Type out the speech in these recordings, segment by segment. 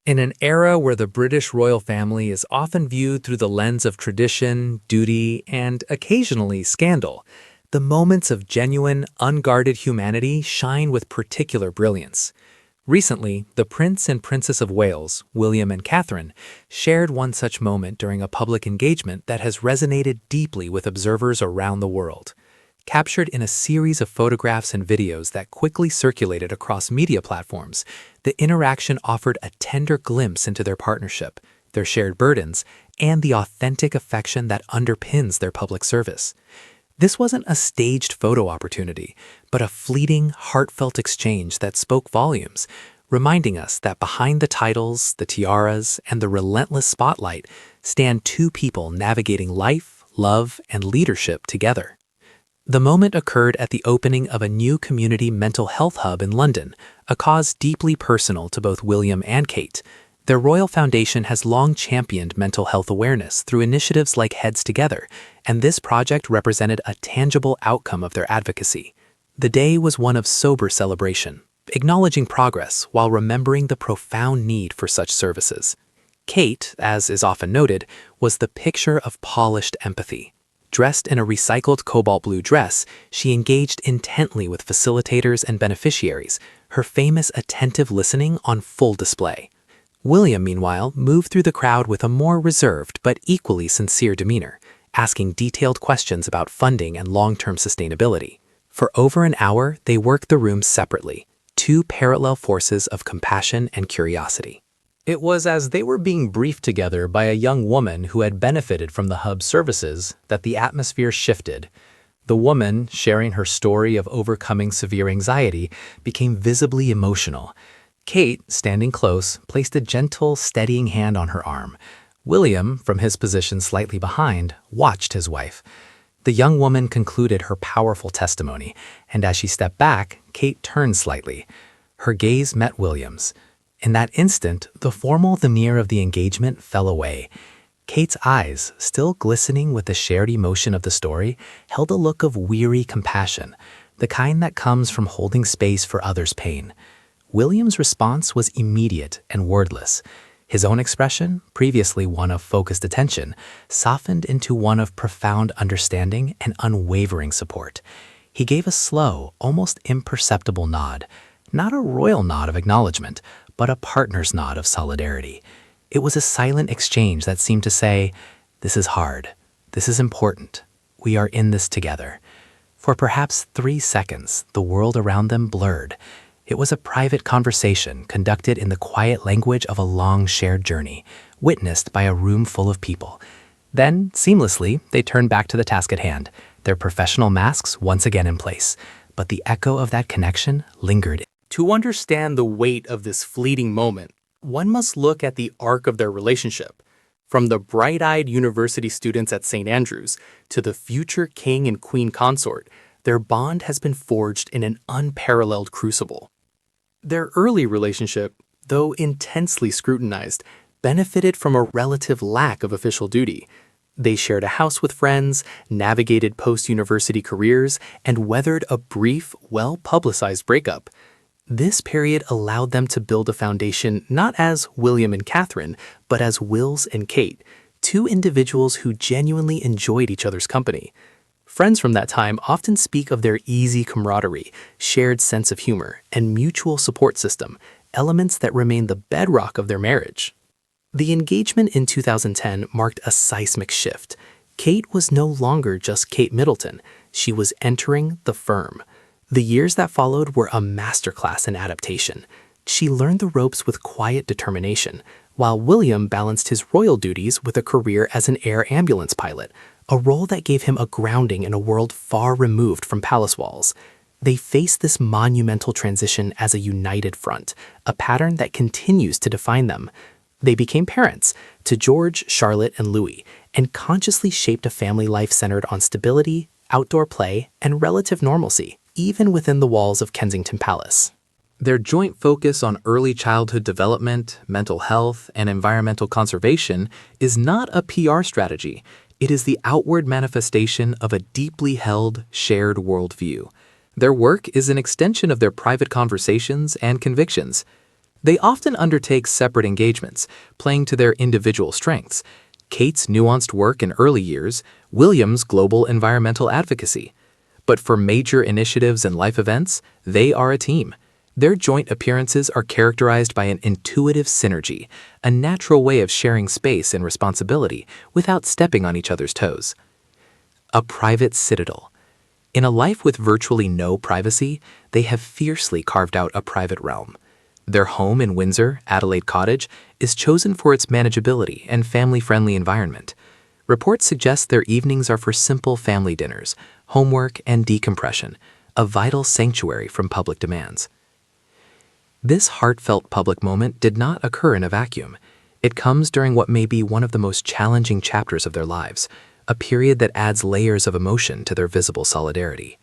In an era where the British royal family is often viewed through the lens of tradition, duty, and occasionally scandal, the moments of genuine, unguarded humanity shine with particular brilliance. Recently, the Prince and Princess of Wales, William and Catherine, shared one such moment during a public engagement that has resonated deeply with observers around the world. Captured in a series of photographs and videos that quickly circulated across media platforms, the interaction offered a tender glimpse into their partnership, their shared burdens, and the authentic affection that underpins their public service. This wasn't a staged photo opportunity, but a fleeting, heartfelt exchange that spoke volumes, reminding us that behind the titles, the tiaras, and the relentless spotlight stand two people navigating life, love, and leadership together. The moment occurred at the opening of a new community mental health hub in London, a cause deeply personal to both William and Kate. Their Royal Foundation has long championed mental health awareness through initiatives like Heads Together, and this project represented a tangible outcome of their advocacy. The day was one of sober celebration, acknowledging progress while remembering the profound need for such services. Kate, as is often noted, was the picture of polished empathy. Dressed in a recycled cobalt blue dress, she engaged intently with facilitators and beneficiaries, her famous attentive listening on full display. William, meanwhile, moved through the crowd with a more reserved but equally sincere demeanor, asking detailed questions about funding and long-term sustainability. For over an hour, they worked the rooms separately, two parallel forces of compassion and curiosity. It was as they were being briefed together by a young woman who had benefited from the hub's services that the atmosphere shifted. The woman, sharing her story of overcoming severe anxiety, became visibly emotional. Kate, standing close, placed a gentle, steadying hand on her arm. William, from his position slightly behind, watched his wife. The young woman concluded her powerful testimony, and as she stepped back, Kate turned slightly. Her gaze met William's. In that instant, the formal veneer of the engagement fell away. Kate's eyes, still glistening with the shared emotion of the story, held a look of weary compassion, the kind that comes from holding space for others' pain. William's response was immediate and wordless. His own expression, previously one of focused attention, softened into one of profound understanding and unwavering support. He gave a slow, almost imperceptible nod, not a royal nod of acknowledgement, but a partner's nod of solidarity. It was a silent exchange that seemed to say, "This is hard. This is important. We are in this together." For perhaps 3 seconds, the world around them blurred. It was a private conversation conducted in the quiet language of a long shared journey, witnessed by a room full of people. Then, seamlessly, they turned back to the task at hand, their professional masks once again in place. But the echo of that connection lingered. To understand the weight of this fleeting moment, one must look at the arc of their relationship. From the bright-eyed university students at St. Andrews to the future king and queen consort, their bond has been forged in an unparalleled crucible. Their early relationship, though intensely scrutinized, benefited from a relative lack of official duty. They shared a house with friends, navigated post-university careers, and weathered a brief, well-publicized breakup. This period allowed them to build a foundation not as William and Catherine, but as Wills and Kate, two individuals who genuinely enjoyed each other's company. Friends from that time often speak of their easy camaraderie, shared sense of humor, and mutual support system, elements that remain the bedrock of their marriage. The engagement in 2010 marked a seismic shift. Kate was no longer just Kate Middleton. She was entering the firm. The years that followed were a masterclass in adaptation. She learned the ropes with quiet determination, while William balanced his royal duties with a career as an air ambulance pilot, a role that gave him a grounding in a world far removed from palace walls. They faced this monumental transition as a united front, a pattern that continues to define them. They became parents to George, Charlotte, and Louis, and consciously shaped a family life centered on stability, outdoor play, and relative normalcy, even within the walls of Kensington Palace. Their joint focus on early childhood development, mental health, and environmental conservation is not a PR strategy. It is the outward manifestation of a deeply held, shared worldview. Their work is an extension of their private conversations and convictions. They often undertake separate engagements, playing to their individual strengths. Kate's nuanced work in early years, William's global environmental advocacy. But for major initiatives and life events, they are a team. Their joint appearances are characterized by an intuitive synergy, a natural way of sharing space and responsibility without stepping on each other's toes. A private citadel. In a life with virtually no privacy, they have fiercely carved out a private realm. Their home in Windsor, Adelaide Cottage, is chosen for its manageability and family-friendly environment. Reports suggest their evenings are for simple family dinners, homework, and decompression, a vital sanctuary from public demands. This heartfelt public moment did not occur in a vacuum. It comes during what may be one of the most challenging chapters of their lives, a period that adds layers of emotion to their visible solidarity.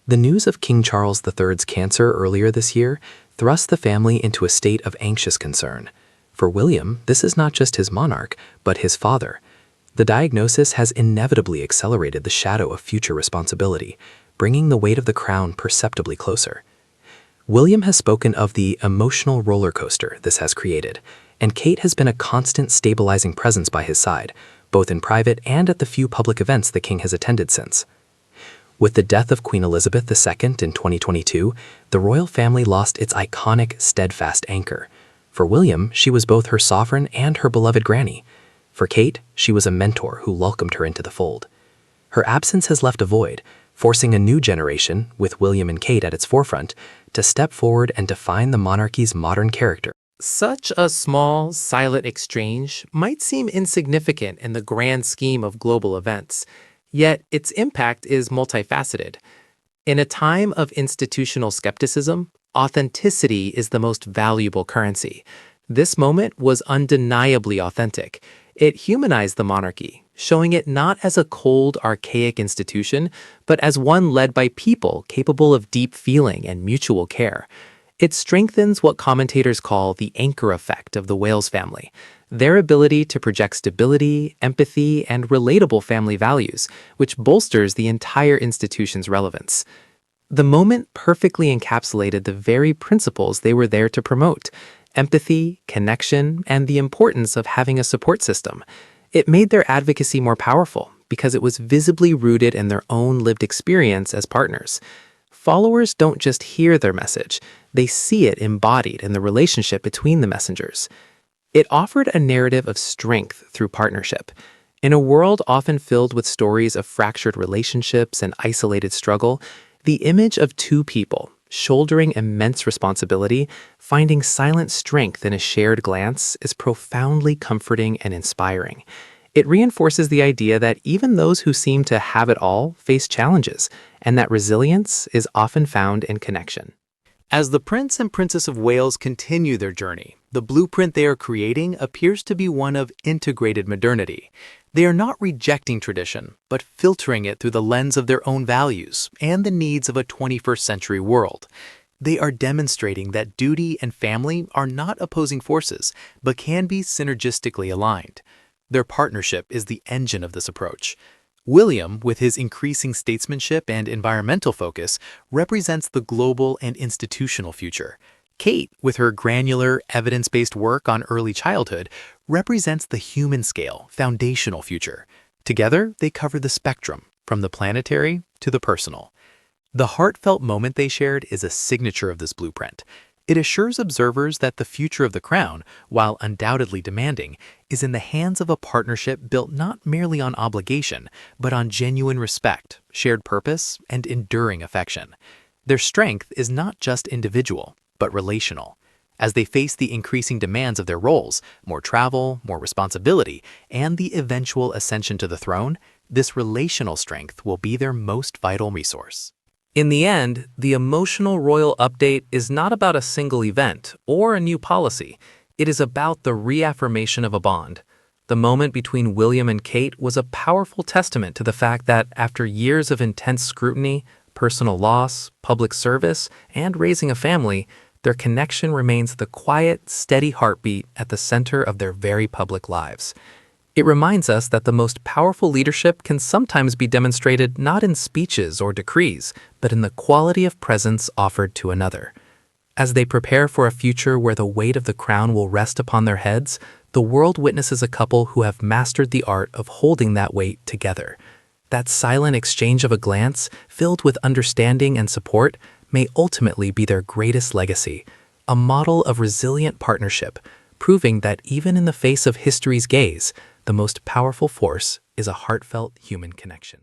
The news of King Charles III's cancer earlier this year thrust the family into a state of anxious concern. For William, this is not just his monarch, but his father. The diagnosis has inevitably accelerated the shadow of future responsibility, bringing the weight of the crown perceptibly closer. William has spoken of the emotional roller coaster this has created, and Kate has been a constant stabilizing presence by his side, both in private and at the few public events the king has attended since. With the death of Queen Elizabeth II in 2022, the royal family lost its iconic, steadfast anchor. For William, she was both her sovereign and her beloved granny. For Kate, she was a mentor who welcomed her into the fold. Her absence has left a void, forcing a new generation, with William and Kate at its forefront, to step forward and define the monarchy's modern character. Such a small, silent exchange might seem insignificant in the grand scheme of global events, yet its impact is multifaceted. In a time of institutional skepticism, authenticity is the most valuable currency. This moment was undeniably authentic. It humanized the monarchy, showing it not as a cold, archaic institution, but as one led by people capable of deep feeling and mutual care. It strengthens what commentators call the anchor effect of the Wales family, their ability to project stability, empathy, and relatable family values, which bolsters the entire institution's relevance. The moment perfectly encapsulated the very principles they were there to promote: empathy, connection, and the importance of having a support system. It made their advocacy more powerful because it was visibly rooted in their own lived experience as partners. Followers don't just hear their message, they see it embodied in the relationship between the messengers. It offered a narrative of strength through partnership. In a world often filled with stories of fractured relationships and isolated struggle, the image of two people, shouldering immense responsibility, finding silent strength in a shared glance, is profoundly comforting and inspiring. It reinforces the idea that even those who seem to have it all face challenges, and that resilience is often found in connection. As the Prince and Princess of Wales continue their journey, the blueprint they are creating appears to be one of integrated modernity. They are not rejecting tradition, but filtering it through the lens of their own values and the needs of a 21st century world. They are demonstrating that duty and family are not opposing forces, but can be synergistically aligned. Their partnership is the engine of this approach. William, with his increasing statesmanship and environmental focus, represents the global and institutional future. Kate, with her granular, evidence-based work on early childhood, represents the human-scale, foundational future. Together, they cover the spectrum, from the planetary to the personal. The heartfelt moment they shared is a signature of this blueprint. It assures observers that the future of the crown, while undoubtedly demanding, is in the hands of a partnership built not merely on obligation, but on genuine respect, shared purpose, and enduring affection. Their strength is not just individual, but relational. As they face the increasing demands of their roles, more travel, more responsibility, and the eventual ascension to the throne, this relational strength will be their most vital resource. In the end, the emotional royal update is not about a single event or a new policy. It is about the reaffirmation of a bond. The moment between William and Kate was a powerful testament to the fact that after years of intense scrutiny, personal loss, public service, and raising a family, their connection remains the quiet, steady heartbeat at the center of their very public lives. It reminds us that the most powerful leadership can sometimes be demonstrated not in speeches or decrees, but in the quality of presence offered to another. As they prepare for a future where the weight of the crown will rest upon their heads, the world witnesses a couple who have mastered the art of holding that weight together. That silent exchange of a glance, filled with understanding and support, may ultimately be their greatest legacy, a model of resilient partnership, proving that even in the face of history's gaze, the most powerful force is a heartfelt human connection.